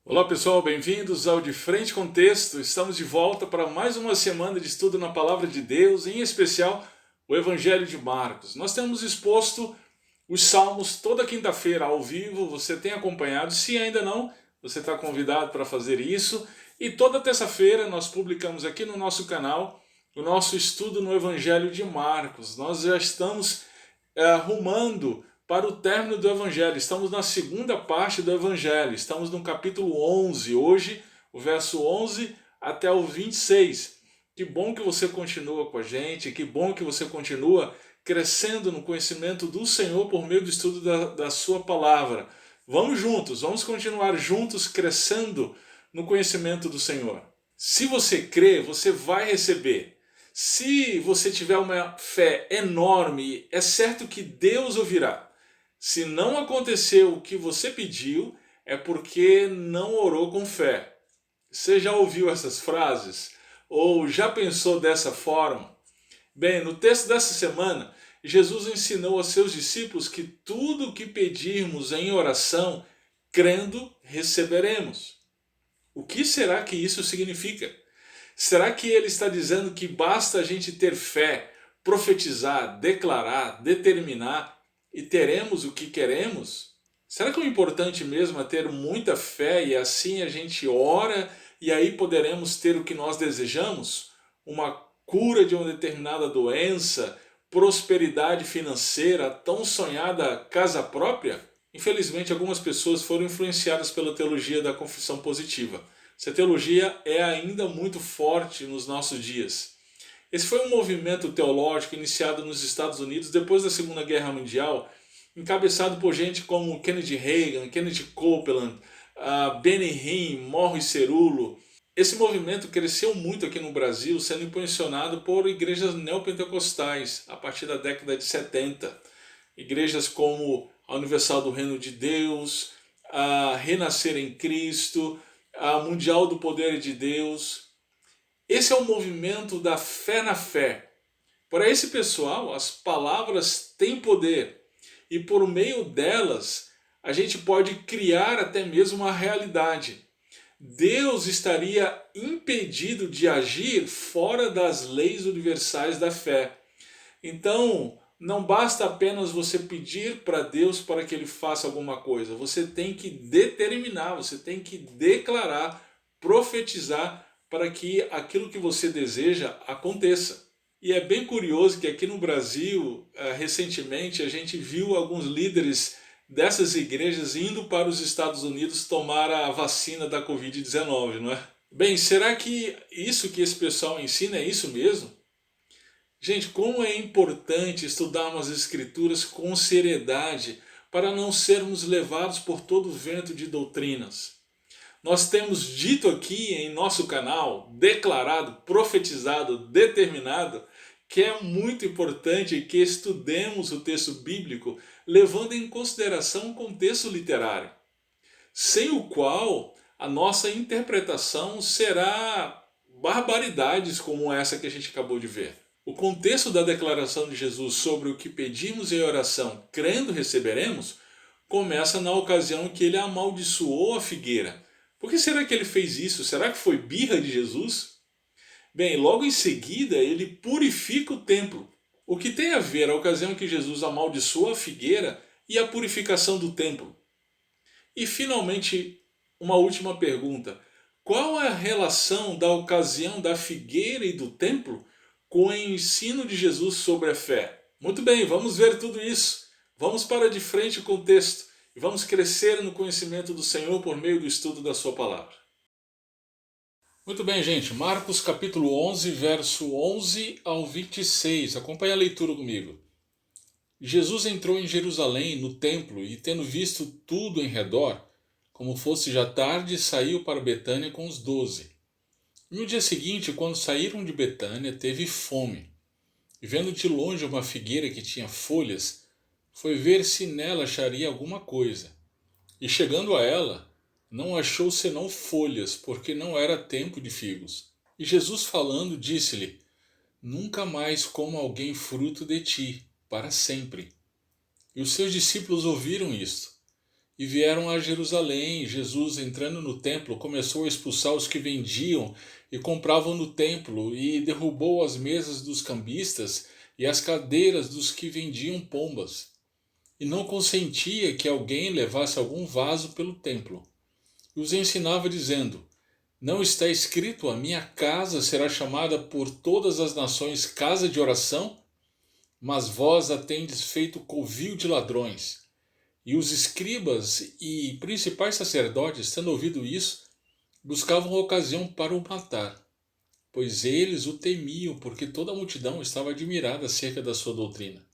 Olá pessoal, bem-vindos ao De Frente com Texto. Estamos de volta para mais uma semana de estudo na Palavra de Deus, em especial o Evangelho de Marcos. Nós temos exposto os Salmos toda quinta-feira ao vivo, você tem acompanhado. Se ainda não, você está convidado para fazer isso. E toda terça-feira nós publicamos aqui no nosso canal o nosso estudo no Evangelho de Marcos. Nós já estamos rumando para o término do Evangelho. Estamos na segunda parte do Evangelho. Estamos no capítulo 11. Hoje, o verso 11 até o 26. Que bom que você continua com a gente. Que bom que você continua crescendo no conhecimento do Senhor por meio do estudo da sua palavra. Vamos juntos, vamos continuar juntos crescendo no conhecimento do Senhor. Se você crê, você vai receber. Se você tiver uma fé enorme, é certo que Deus ouvirá. Se não aconteceu o que você pediu, é porque não orou com fé. Você já ouviu essas frases? Ou já pensou dessa forma? Bem, no texto dessa semana, Jesus ensinou aos seus discípulos que tudo o que pedirmos em oração, crendo, receberemos. O que será que isso significa? Será que ele está dizendo que basta a gente ter fé, profetizar, declarar, determinar e teremos o que queremos? Será que o importante mesmo é ter muita fé e assim a gente ora e aí poderemos ter o que nós desejamos? Uma cura de uma determinada doença, prosperidade financeira, tão sonhada casa própria? Infelizmente, algumas pessoas foram influenciadas pela teologia da confissão positiva. Essa teologia é ainda muito forte nos nossos dias. Esse foi um movimento teológico iniciado nos Estados Unidos depois da Segunda Guerra Mundial, encabeçado por gente como Kennedy Reagan, Kennedy Copeland, Benny Hinn, Morris Cerullo. Esse movimento cresceu muito aqui no Brasil, sendo impulsionado por igrejas neopentecostais a partir da década de 70. Igrejas como a Universal do Reino de Deus, a Renascer em Cristo, a Mundial do Poder de Deus. Esse é o movimento da fé na fé. Para esse pessoal, as palavras têm poder e por meio delas a gente pode criar até mesmo uma realidade. Deus estaria impedido de agir fora das leis universais da fé. Então, não basta apenas você pedir para Deus para que Ele faça alguma coisa. Você tem que determinar, você tem que declarar, profetizar para que aquilo que você deseja aconteça. E é bem curioso que aqui no Brasil, recentemente, a gente viu alguns líderes dessas igrejas indo para os Estados Unidos tomar a vacina da Covid-19, não é? Bem, será que isso que esse pessoal ensina é isso mesmo? Gente, como é importante estudarmos as Escrituras com seriedade para não sermos levados por todo o vento de doutrinas. Nós temos dito aqui em nosso canal, declarado, profetizado, determinado, que é muito importante que estudemos o texto bíblico levando em consideração o contexto literário, sem o qual a nossa interpretação será barbaridades como essa que a gente acabou de ver. O contexto da declaração de Jesus sobre o que pedimos em oração, crendo receberemos, começa na ocasião que ele amaldiçoou a figueira. Por que será que ele fez isso? Será que foi birra de Jesus? Bem, logo em seguida ele purifica o templo. O que tem a ver a ocasião que Jesus amaldiçoou a figueira e a purificação do templo? E finalmente, uma última pergunta. Qual é a relação da ocasião da figueira e do templo com o ensino de Jesus sobre a fé? Muito bem, vamos ver tudo isso. Vamos para de frente com o texto e vamos crescer no conhecimento do Senhor por meio do estudo da sua palavra. Muito bem, gente. Marcos capítulo 11, verso 11 ao 26. Acompanhe a leitura comigo. Jesus entrou em Jerusalém, no templo, e tendo visto tudo em redor, como fosse já tarde, saiu para Betânia com os 12. No dia seguinte, quando saíram de Betânia, teve fome. E vendo de longe uma figueira que tinha folhas, foi ver se nela acharia alguma coisa. E chegando a ela, não achou senão folhas, porque não era tempo de figos. E Jesus falando, disse-lhe: Nunca mais coma alguém fruto de ti, para sempre. E os seus discípulos ouviram isto. e vieram a Jerusalém. Jesus, entrando no templo, começou a expulsar os que vendiam e compravam no templo, e derrubou as mesas dos cambistas e as cadeiras dos que vendiam pombas, e não consentia que alguém levasse algum vaso pelo templo. E os ensinava dizendo: não está escrito, a minha casa será chamada por todas as nações casa de oração? Mas vós a tendes feito covil de ladrões. E os escribas e principais sacerdotes, tendo ouvido isso, buscavam ocasião para o matar, pois eles o temiam, porque toda a multidão estava admirada acerca da sua doutrina.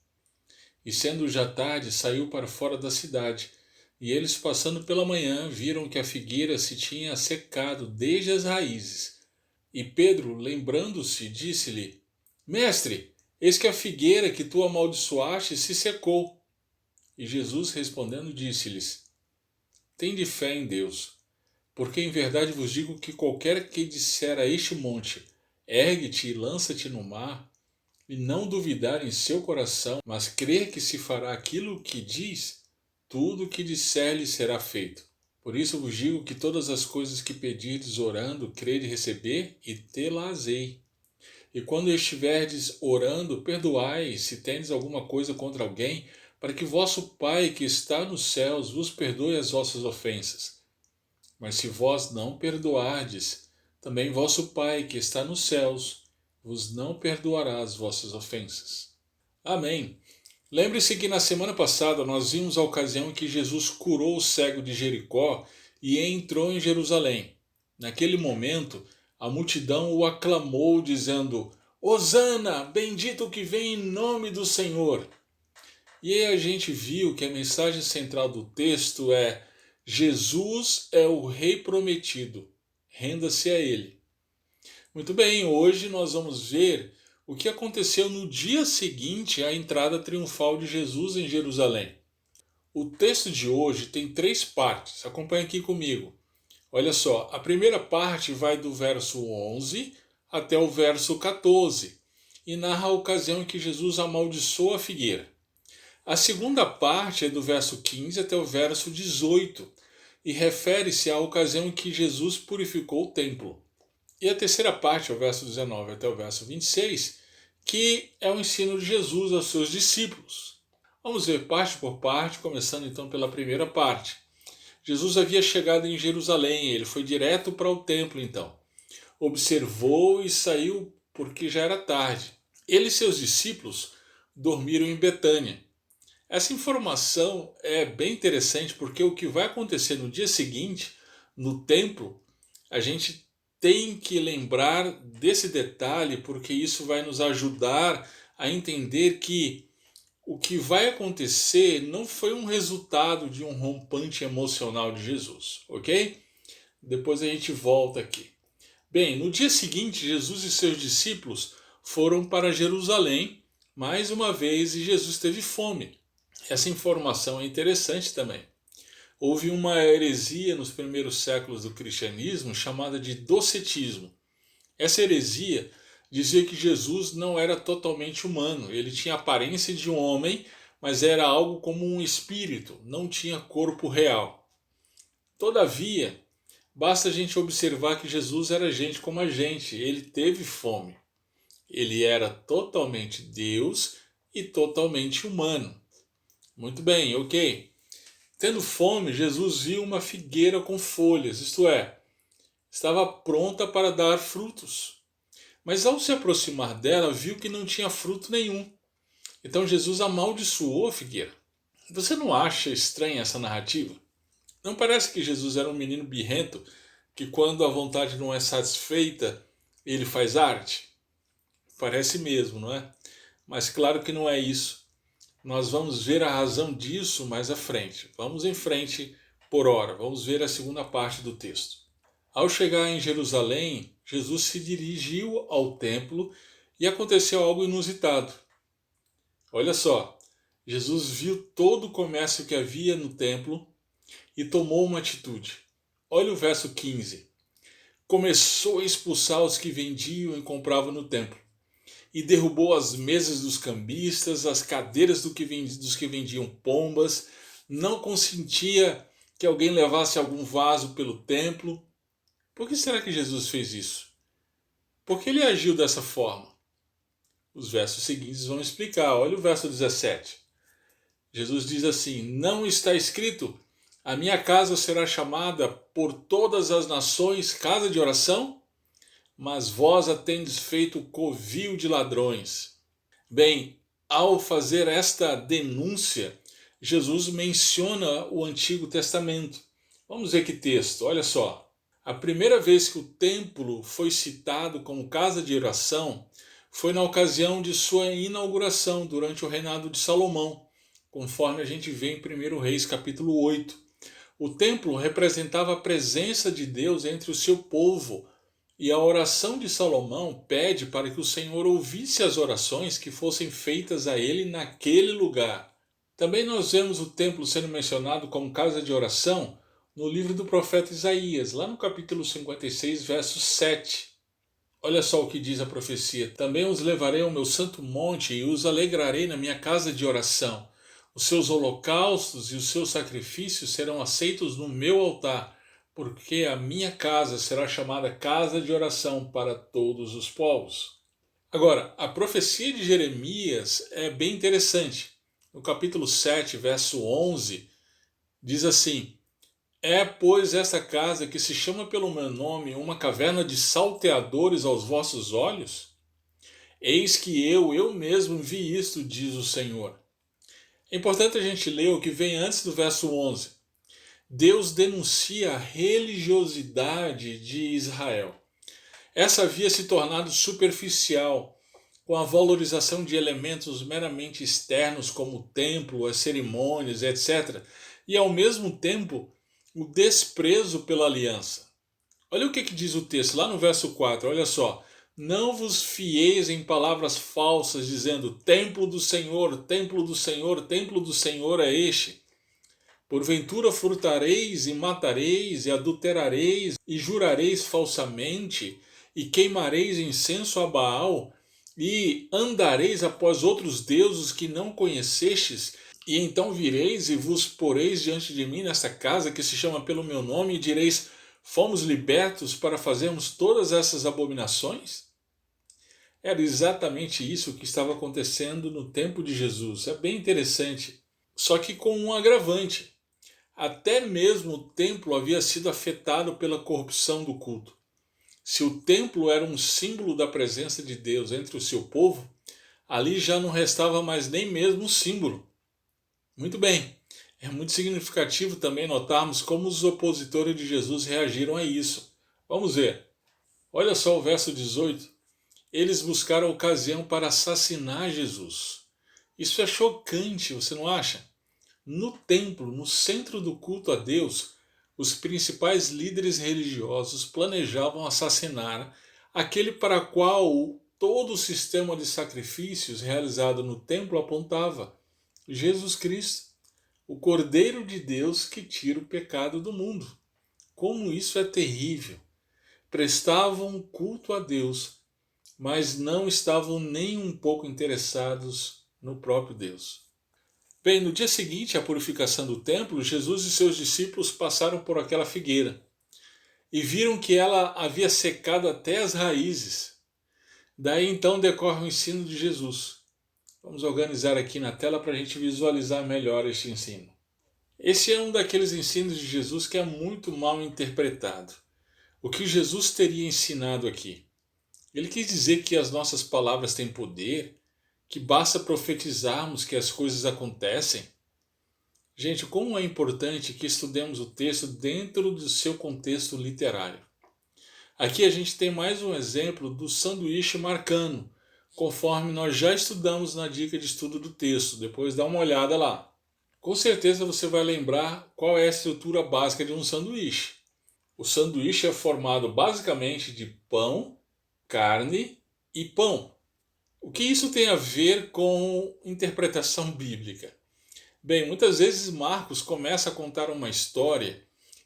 E sendo já tarde, saiu para fora da cidade, e eles, passando pela manhã, viram que a figueira se tinha secado desde as raízes. E Pedro, lembrando-se, disse-lhe: Mestre, eis que a figueira que tu amaldiçoaste se secou. E Jesus, respondendo, disse-lhes: tende fé em Deus, porque em verdade vos digo que qualquer que disser a este monte: ergue-te e lança-te no mar, e não duvidar em seu coração, mas crer que se fará aquilo que diz, tudo o que disser lhe será feito. Por isso vos digo que todas as coisas que pedirdes orando, crede receber, e tê-las-ei. E quando estiverdes orando, perdoai, se tendes alguma coisa contra alguém, para que vosso Pai que está nos céus vos perdoe as vossas ofensas. Mas se vós não perdoardes, também vosso Pai que está nos céus vos não perdoará as vossas ofensas. Amém. Lembre-se que na semana passada nós vimos a ocasião em que Jesus curou o cego de Jericó e entrou em Jerusalém. Naquele momento, a multidão o aclamou, dizendo: Hosana, bendito o que vem em nome do Senhor. E aí a gente viu que a mensagem central do texto é: Jesus é o Rei prometido, renda-se a Ele. Muito bem, hoje nós vamos ver o que aconteceu no dia seguinte à entrada triunfal de Jesus em Jerusalém. O texto de hoje tem 3 partes, acompanhe aqui comigo. Olha só, a primeira parte vai do verso 11 até o verso 14 e narra a ocasião em que Jesus amaldiçoou a figueira. A segunda parte é do verso 15 até o verso 18 e refere-se à ocasião em que Jesus purificou o templo. E a terceira parte, é o verso 19 até o verso 26, que é o ensino de Jesus aos seus discípulos. Vamos ver parte por parte, começando então pela primeira parte. Jesus havia chegado em Jerusalém, ele foi direto para o templo então. Observou e saiu porque já era tarde. Ele e seus discípulos dormiram em Betânia. Essa informação é bem interessante porque o que vai acontecer no dia seguinte, no templo, a gente tem que lembrar desse detalhe porque isso vai nos ajudar a entender que o que vai acontecer não foi um resultado de um rompante emocional de Jesus, ok? Depois a gente volta aqui. Bem, no dia seguinte, Jesus e seus discípulos foram para Jerusalém mais uma vez e Jesus teve fome. Essa informação é interessante também. Houve uma heresia nos primeiros séculos do cristianismo chamada de docetismo. Essa heresia dizia que Jesus não era totalmente humano, ele tinha a aparência de um homem, mas era algo como um espírito, não tinha corpo real. Todavia, basta a gente observar que Jesus era gente como a gente, ele teve fome. Ele era totalmente Deus e totalmente humano. Muito bem, ok. Tendo fome, Jesus viu uma figueira com folhas, isto é, estava pronta para dar frutos. Mas ao se aproximar dela, viu que não tinha fruto nenhum. Então Jesus amaldiçoou a figueira. Você não acha estranha essa narrativa? Não parece que Jesus era um menino birrento que, quando a vontade não é satisfeita, ele faz arte? Parece mesmo, não é? Mas claro que não é isso. Nós vamos ver a razão disso mais à frente. Vamos em frente por hora. Vamos ver a segunda parte do texto. Ao chegar em Jerusalém, Jesus se dirigiu ao templo e aconteceu algo inusitado. Olha só, Jesus viu todo o comércio que havia no templo e tomou uma atitude. Olha o verso 15. Começou a expulsar os que vendiam e compravam no templo e derrubou as mesas dos cambistas, as cadeiras dos que vendiam pombas, não consentia que alguém levasse algum vaso pelo templo. Por que será que Jesus fez isso? Por que ele agiu dessa forma? Os versos seguintes vão explicar. Olha o verso 17. Jesus diz assim: não está escrito, a minha casa será chamada por todas as nações casa de oração? Mas vós a tendes feito covil de ladrões. Bem, ao fazer esta denúncia, Jesus menciona o Antigo Testamento. Vamos ver que texto, olha só. A primeira vez que o templo foi citado como casa de oração foi na ocasião de sua inauguração durante o reinado de Salomão, conforme a gente vê em 1 Reis capítulo 8. O templo representava a presença de Deus entre o seu povo, e a oração de Salomão pede para que o Senhor ouvisse as orações que fossem feitas a ele naquele lugar. Também nós vemos o templo sendo mencionado como casa de oração no livro do profeta Isaías, lá no capítulo 56, verso 7. Olha só o que diz a profecia: também os levarei ao meu santo monte e os alegrarei na minha casa de oração. Os seus holocaustos e os seus sacrifícios serão aceitos no meu altar, porque a minha casa será chamada casa de oração para todos os povos. Agora, a profecia de Jeremias é bem interessante. No capítulo 7, verso 11, diz assim: é, pois, esta casa que se chama pelo meu nome uma caverna de salteadores aos vossos olhos? Eis que eu mesmo vi isto, diz o Senhor. É importante a gente ler o que vem antes do verso 11. Deus denuncia a religiosidade de Israel. Essa havia se tornado superficial, com a valorização de elementos meramente externos como o templo, as cerimônias, etc. E ao mesmo tempo, o desprezo pela aliança. Olha o que diz o texto lá no verso 4, olha só. Não vos fieis em palavras falsas, dizendo: templo do Senhor, templo do Senhor, templo do Senhor é este. Porventura furtareis e matareis e adulterareis e jurareis falsamente e queimareis incenso a Baal e andareis após outros deuses que não conhecestes, e então vireis e vos poreis diante de mim nesta casa que se chama pelo meu nome e direis: fomos libertos para fazermos todas essas abominações? Era exatamente isso que estava acontecendo no tempo de Jesus. É bem interessante. Só que com um agravante. Até mesmo o templo havia sido afetado pela corrupção do culto. Se o templo era um símbolo da presença de Deus entre o seu povo, ali já não restava mais nem mesmo um símbolo. Muito bem, é muito significativo também notarmos como os opositores de Jesus reagiram a isso. Vamos ver. Olha só o verso 18. Eles buscaram ocasião para assassinar Jesus. Isso é chocante, você não acha? No templo, no centro do culto a Deus, os principais líderes religiosos planejavam assassinar aquele para qual todo o sistema de sacrifícios realizado no templo apontava: Jesus Cristo, o Cordeiro de Deus que tira o pecado do mundo. Como isso é terrível! Prestavam culto a Deus, mas não estavam nem um pouco interessados no próprio Deus. Bem, no dia seguinte à purificação do templo, Jesus e seus discípulos passaram por aquela figueira e viram que ela havia secado até as raízes. Daí então decorre o ensino de Jesus. Vamos organizar aqui na tela para a gente visualizar melhor este ensino. Esse é um daqueles ensinos de Jesus que é muito mal interpretado. O que Jesus teria ensinado aqui? Ele quis dizer que as nossas palavras têm poder, que basta profetizarmos que as coisas acontecem? Gente, como é importante que estudemos o texto dentro do seu contexto literário. Aqui a gente tem mais um exemplo do sanduíche marcano, conforme nós já estudamos na dica de estudo do texto. Depois dá uma olhada lá. Com certeza você vai lembrar qual é a estrutura básica de um sanduíche. O sanduíche é formado basicamente de pão, carne e pão. O que isso tem a ver com interpretação bíblica? Bem, muitas vezes Marcos começa a contar uma história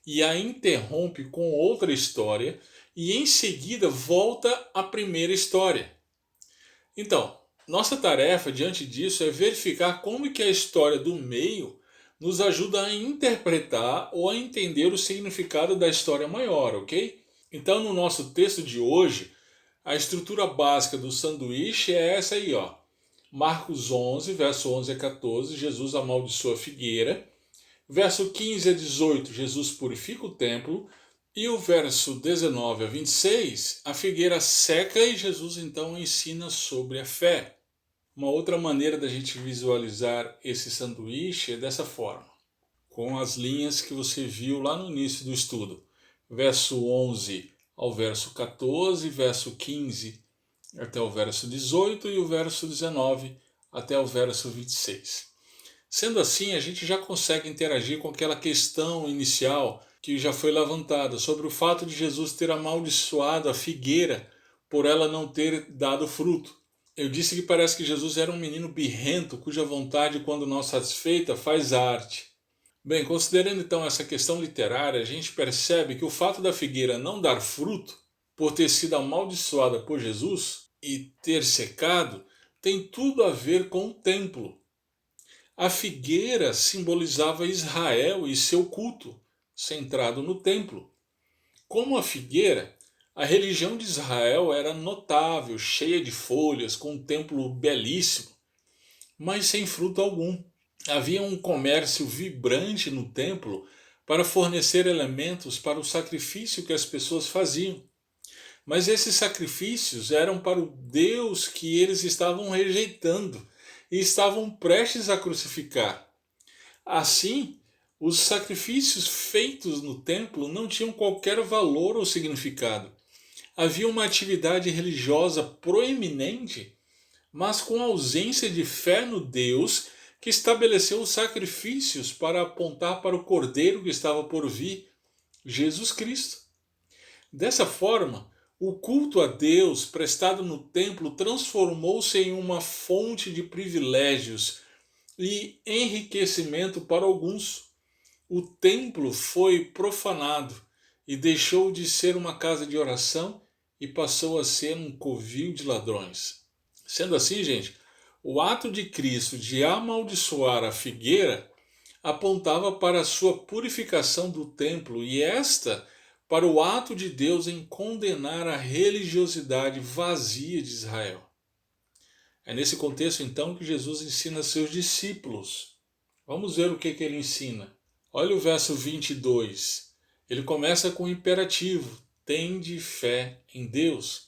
e a interrompe com outra história e em seguida volta à primeira história. Então, nossa tarefa diante disso é verificar como que a história do meio nos ajuda a interpretar ou a entender o significado da história maior, ok? Então, no nosso texto de hoje, a estrutura básica do sanduíche é essa aí, ó. Marcos 11, verso 11 a 14, Jesus amaldiçoa a figueira. Verso 15 a 18, Jesus purifica o templo. E o verso 19 a 26, a figueira seca e Jesus então ensina sobre a fé. Uma outra maneira da gente visualizar esse sanduíche é dessa forma, com as linhas que você viu lá no início do estudo. Verso 11 ao verso 14, verso 15 até o verso 18 e o verso 19 até o verso 26. Sendo assim, a gente já consegue interagir com aquela questão inicial que já foi levantada sobre o fato de Jesus ter amaldiçoado a figueira por ela não ter dado fruto. Eu disse que parece que Jesus era um menino birrento cuja vontade, quando não satisfeita, faz arte. Bem, considerando então essa questão literária, a gente percebe que o fato da figueira não dar fruto, por ter sido amaldiçoada por Jesus e ter secado, tem tudo a ver com o templo. A figueira simbolizava Israel e seu culto, centrado no templo. Como a figueira, a religião de Israel era notável, cheia de folhas, com um templo belíssimo, mas sem fruto algum. Havia um comércio vibrante no templo para fornecer elementos para o sacrifício que as pessoas faziam. Mas esses sacrifícios eram para o Deus que eles estavam rejeitando e estavam prestes a crucificar. Assim, os sacrifícios feitos no templo não tinham qualquer valor ou significado. Havia uma atividade religiosa proeminente, mas com ausência de fé no Deus que estabeleceu os sacrifícios para apontar para o Cordeiro que estava por vir, Jesus Cristo. Dessa forma, o culto a Deus prestado no templo transformou-se em uma fonte de privilégios e enriquecimento para alguns. O templo foi profanado e deixou de ser uma casa de oração e passou a ser um covil de ladrões. Sendo assim, gente, o ato de Cristo de amaldiçoar a figueira apontava para a sua purificação do templo e esta para o ato de Deus em condenar a religiosidade vazia de Israel. É nesse contexto então que Jesus ensina seus discípulos. Vamos ver o que ele ensina. Olha o verso 22. Ele começa com o imperativo: tende fé em Deus.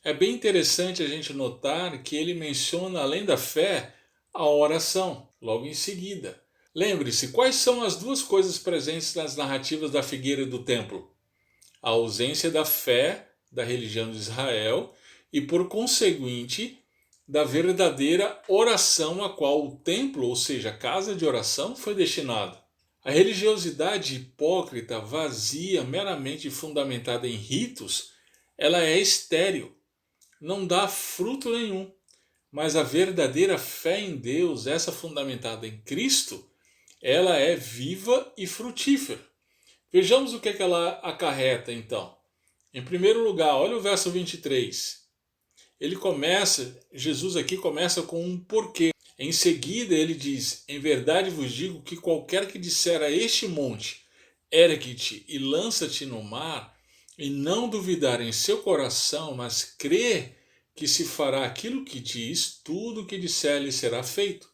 É bem interessante a gente notar que ele menciona, além da fé, a oração, logo em seguida. Lembre-se, quais são as duas coisas presentes nas narrativas da figueira e do templo? A ausência da fé da religião de Israel e, por conseguinte, da verdadeira oração a qual o templo, ou seja, a casa de oração, foi destinado. A religiosidade hipócrita, vazia, meramente fundamentada em ritos, ela é estéril, não dá fruto nenhum. Mas a verdadeira fé em Deus, essa fundamentada em Cristo, ela é viva e frutífera. Vejamos o que ela acarreta então. Em primeiro lugar, olha o verso 23. Jesus aqui começa com um porquê. Em seguida ele diz: em verdade vos digo que qualquer que disser a este monte, ergue-te e lança-te no mar, e não duvidar em seu coração, mas crer que se fará aquilo que diz, tudo o que disser lhe será feito.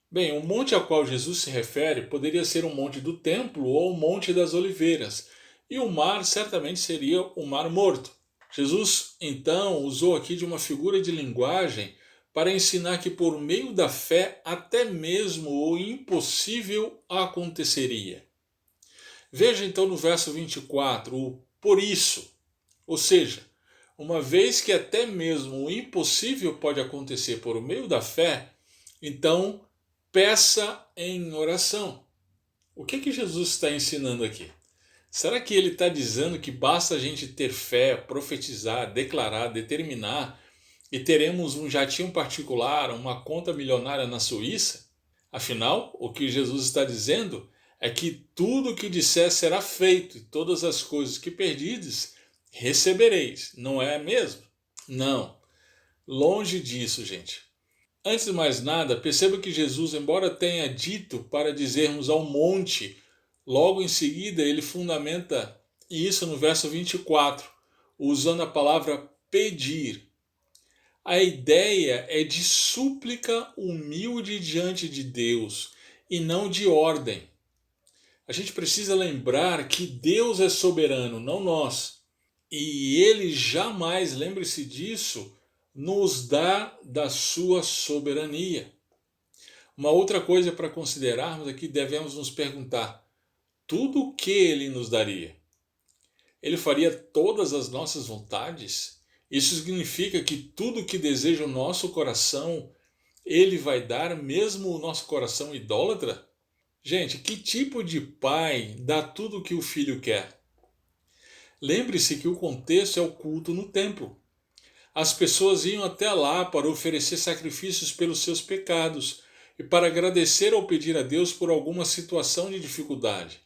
Bem, o monte ao qual Jesus se refere poderia ser o monte do templo ou o monte das oliveiras, e o mar certamente seria o mar morto. Jesus, então, usou aqui de uma figura de linguagem para ensinar que por meio da fé até mesmo o impossível aconteceria. Veja então no verso 24 o por isso, ou seja, uma vez que até mesmo o impossível pode acontecer por meio da fé, então peça em oração. O que Jesus está ensinando aqui? Será que ele está dizendo que basta a gente ter fé, profetizar, declarar, determinar e teremos um jatinho particular, uma conta milionária na Suíça? Afinal, o que Jesus está dizendo é que tudo o que disser será feito e todas as coisas que perdides recebereis, não é mesmo? Não, longe disso, gente. Antes de mais nada, perceba que Jesus, embora tenha dito para dizermos ao monte, logo em seguida ele fundamenta isso no verso 24, usando a palavra pedir. A ideia é de súplica humilde diante de Deus e não de ordem. A gente precisa lembrar que Deus é soberano, não nós. E Ele jamais, lembre-se disso, nos dá da sua soberania. Uma outra coisa para considerarmos é que devemos nos perguntar: tudo o que Ele nos daria? Ele faria todas as nossas vontades? Isso significa que tudo o que deseja o nosso coração, Ele vai dar, mesmo o nosso coração idólatra? Gente, que tipo de pai dá tudo o que o filho quer? Lembre-se que o contexto é o culto no templo. As pessoas iam até lá para oferecer sacrifícios pelos seus pecados e para agradecer ou pedir a Deus por alguma situação de dificuldade.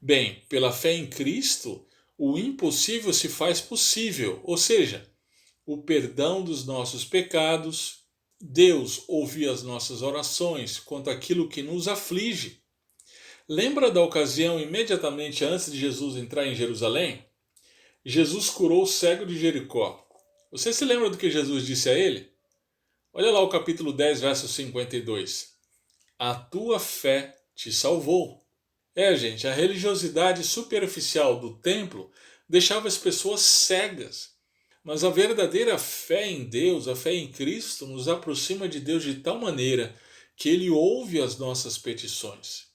Bem, pela fé em Cristo, o impossível se faz possível, ou seja, o perdão dos nossos pecados. Deus ouve as nossas orações quanto àquilo que nos aflige. Lembra da ocasião imediatamente antes de Jesus entrar em Jerusalém? Jesus curou o cego de Jericó. Você se lembra do que Jesus disse a ele? Olha lá o capítulo 10, verso 52. A tua fé te salvou. Gente, a religiosidade superficial do templo deixava as pessoas cegas. Mas a verdadeira fé em Deus, a fé em Cristo, nos aproxima de Deus de tal maneira que Ele ouve as nossas petições.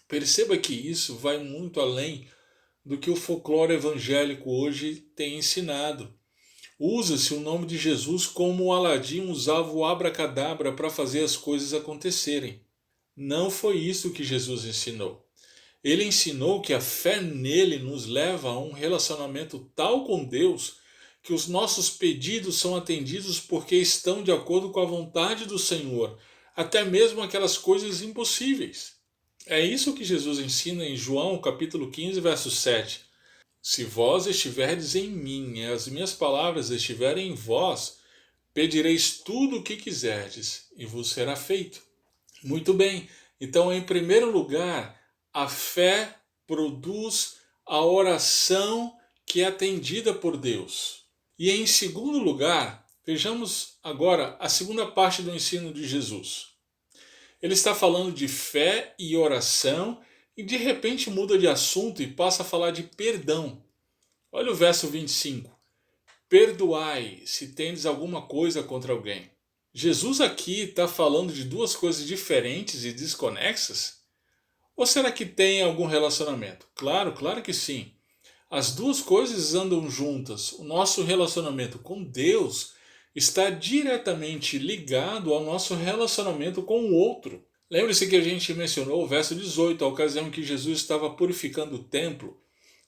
Perceba que isso vai muito além do que o folclore evangélico hoje tem ensinado. Usa-se o nome de Jesus como o Aladim usava o abracadabra para fazer as coisas acontecerem. Não foi isso que Jesus ensinou. Ele ensinou que a fé nele nos leva a um relacionamento tal com Deus que os nossos pedidos são atendidos porque estão de acordo com a vontade do Senhor, até mesmo aquelas coisas impossíveis. É isso que Jesus ensina em João capítulo 15, verso 7. Se vós estiverdes em mim e as minhas palavras estiverem em vós, pedireis tudo o que quiserdes e vos será feito. Muito bem, então em primeiro lugar, a fé produz a oração que é atendida por Deus. E em segundo lugar, vejamos agora a segunda parte do ensino de Jesus. Ele está falando de fé e oração e de repente muda de assunto e passa a falar de perdão. Olha o verso 25. Perdoai se tendes alguma coisa contra alguém. Jesus aqui está falando de duas coisas diferentes e desconexas? Ou será que tem algum relacionamento? Claro que sim. As duas coisas andam juntas. O nosso relacionamento com Deus está diretamente ligado ao nosso relacionamento com o outro. Lembre-se que a gente mencionou o verso 18, a ocasião em que Jesus estava purificando o templo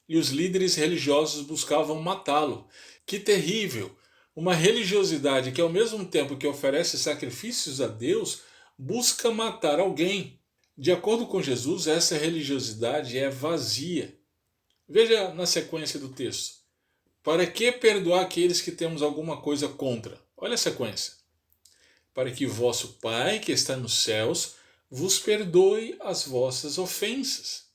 e os líderes religiosos buscavam matá-lo. Que terrível! Uma religiosidade que, ao mesmo tempo que oferece sacrifícios a Deus, busca matar alguém. De acordo com Jesus, essa religiosidade é vazia. Veja na sequência do texto. Para que perdoar aqueles que temos alguma coisa contra? Olha a sequência. Para que vosso Pai, que está nos céus, vos perdoe as vossas ofensas.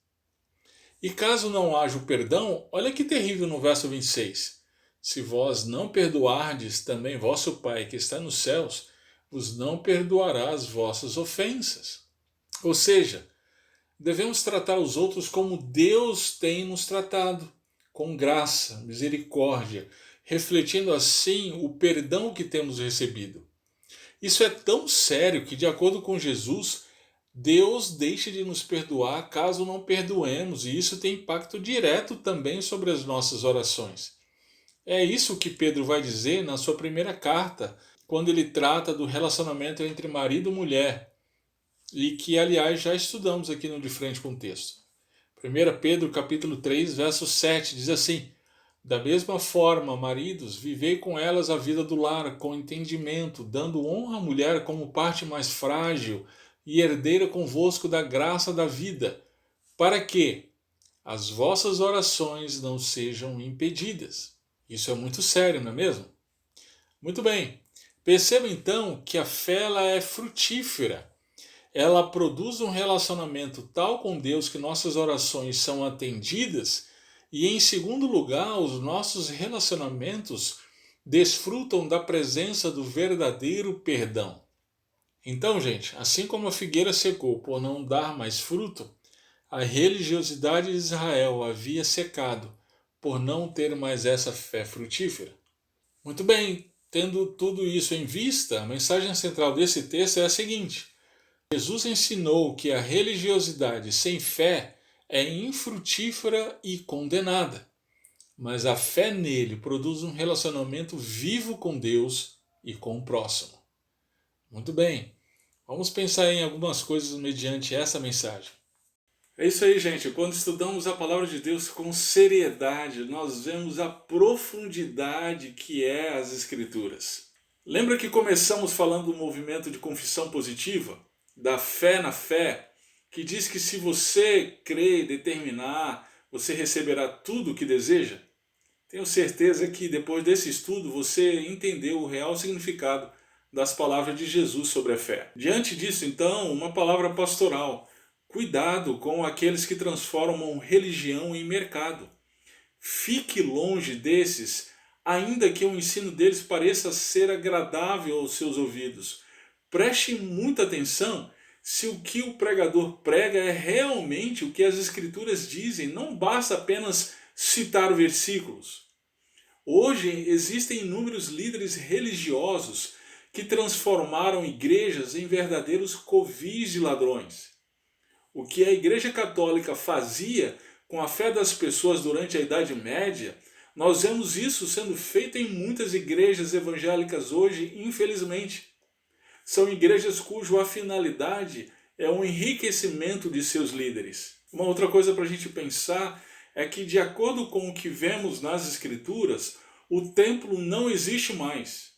E caso não haja o perdão, olha que terrível no verso 26. Se vós não perdoardes, também vosso Pai, que está nos céus, vos não perdoará as vossas ofensas. Ou seja, devemos tratar os outros como Deus tem nos tratado, com graça, misericórdia, refletindo assim o perdão que temos recebido. Isso é tão sério que, de acordo com Jesus, Deus deixa de nos perdoar caso não perdoemos, e isso tem impacto direto também sobre as nossas orações. É isso que Pedro vai dizer na sua primeira carta, quando ele trata do relacionamento entre marido e mulher, e que, aliás, já estudamos aqui no De Frente com o Texto. 1 Pedro capítulo 3, verso 7, diz assim: da mesma forma, maridos, vivei com elas a vida do lar, com entendimento, dando honra à mulher como parte mais frágil e herdeira convosco da graça da vida, para que as vossas orações não sejam impedidas. Isso é muito sério, não é mesmo? Muito bem. Perceba então que a fé ela é frutífera. Ela produz um relacionamento tal com Deus que nossas orações são atendidas, e em segundo lugar, os nossos relacionamentos desfrutam da presença do verdadeiro perdão. Então, gente, assim como a figueira secou por não dar mais fruto, a religiosidade de Israel havia secado por não ter mais essa fé frutífera. Muito bem, tendo tudo isso em vista, a mensagem central desse texto é a seguinte: Jesus ensinou que a religiosidade sem fé é infrutífera e condenada, mas a fé nele produz um relacionamento vivo com Deus e com o próximo. Muito bem, vamos pensar em algumas coisas mediante essa mensagem. É isso aí, gente. Quando estudamos a palavra de Deus com seriedade, nós vemos a profundidade que é as Escrituras. Lembra que começamos falando do movimento de confissão positiva? Da fé na fé, que diz que se você crer e determinar, você receberá tudo o que deseja? Tenho certeza que depois desse estudo você entendeu o real significado das palavras de Jesus sobre a fé. Diante disso, então, uma palavra pastoral. Cuidado com aqueles que transformam religião em mercado. Fique longe desses, ainda que o ensino deles pareça ser agradável aos seus ouvidos. Preste muita atenção se o que o pregador prega é realmente o que as Escrituras dizem, não basta apenas citar versículos. Hoje existem inúmeros líderes religiosos que transformaram igrejas em verdadeiros covis de ladrões. O que a Igreja Católica fazia com a fé das pessoas durante a Idade Média, nós vemos isso sendo feito em muitas igrejas evangélicas hoje, infelizmente. São igrejas cuja finalidade é o enriquecimento de seus líderes. Uma outra coisa para a gente pensar é que, de acordo com o que vemos nas Escrituras, o templo não existe mais.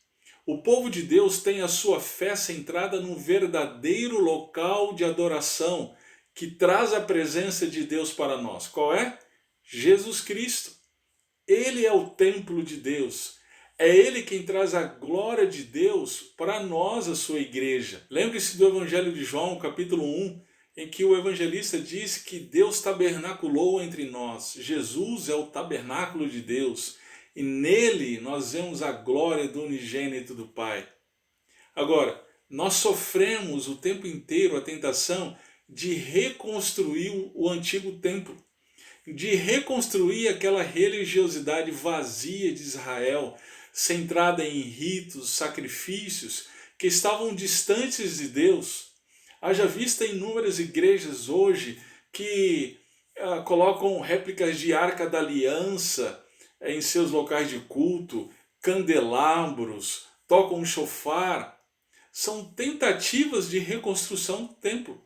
O povo de Deus tem a sua fé centrada num verdadeiro local de adoração, que traz a presença de Deus para nós. Qual é? Jesus Cristo. Ele é o templo de Deus. É Ele quem traz a glória de Deus para nós, a sua igreja. Lembre-se do Evangelho de João, capítulo 1, em que o evangelista diz que Deus tabernaculou entre nós. Jesus é o tabernáculo de Deus. E nele nós vemos a glória do unigênito do Pai. Agora, nós sofremos o tempo inteiro a tentação de reconstruir o antigo templo, de reconstruir aquela religiosidade vazia de Israel, centrada em ritos, sacrifícios, que estavam distantes de Deus. Haja vista inúmeras igrejas hoje que colocam réplicas de Arca da Aliança em seus locais de culto, candelabros, tocam chofar. São tentativas de reconstrução do templo.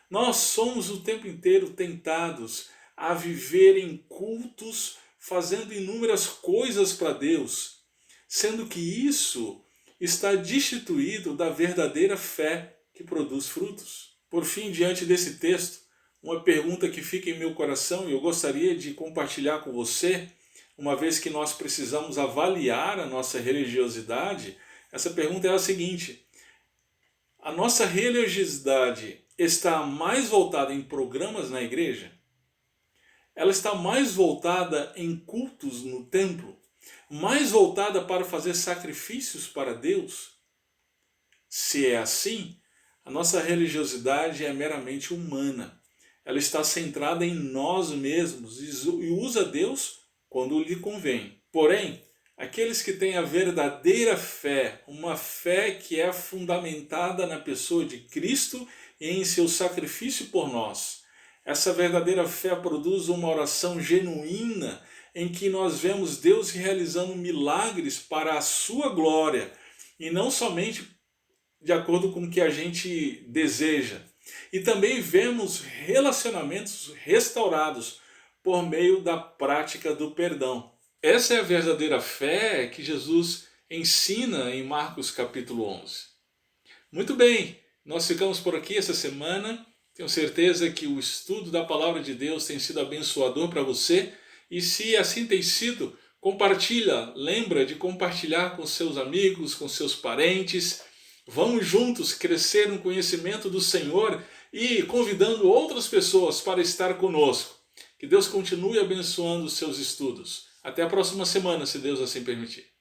Nós somos o tempo inteiro tentados a viver em cultos, fazendo inúmeras coisas para Deus, sendo que isso está destituído da verdadeira fé que produz frutos. Por fim, diante desse texto, uma pergunta que fica em meu coração e eu gostaria de compartilhar com você, uma vez que nós precisamos avaliar a nossa religiosidade. Essa pergunta é a seguinte: a nossa religiosidade está mais voltada em programas na igreja? Ela está mais voltada em cultos no templo? Mais voltada para fazer sacrifícios para Deus? Se é assim, a nossa religiosidade é meramente humana. Ela está centrada em nós mesmos e usa Deus quando lhe convém. Porém, aqueles que têm a verdadeira fé, uma fé que é fundamentada na pessoa de Cristo e em seu sacrifício por nós, essa verdadeira fé produz uma oração genuína em que nós vemos Deus realizando milagres para a sua glória e não somente de acordo com o que a gente deseja. E também vemos relacionamentos restaurados por meio da prática do perdão. Essa é a verdadeira fé que Jesus ensina em Marcos capítulo 11. Muito bem, nós ficamos por aqui essa semana. Tenho certeza que o estudo da Palavra de Deus tem sido abençoador para você. E se assim tem sido, Compartilha, lembra de compartilhar com seus amigos, com seus parentes. Vamos juntos crescer no conhecimento do Senhor e convidando outras pessoas para estar conosco. Que Deus continue abençoando os seus estudos. Até a próxima semana, se Deus assim permitir.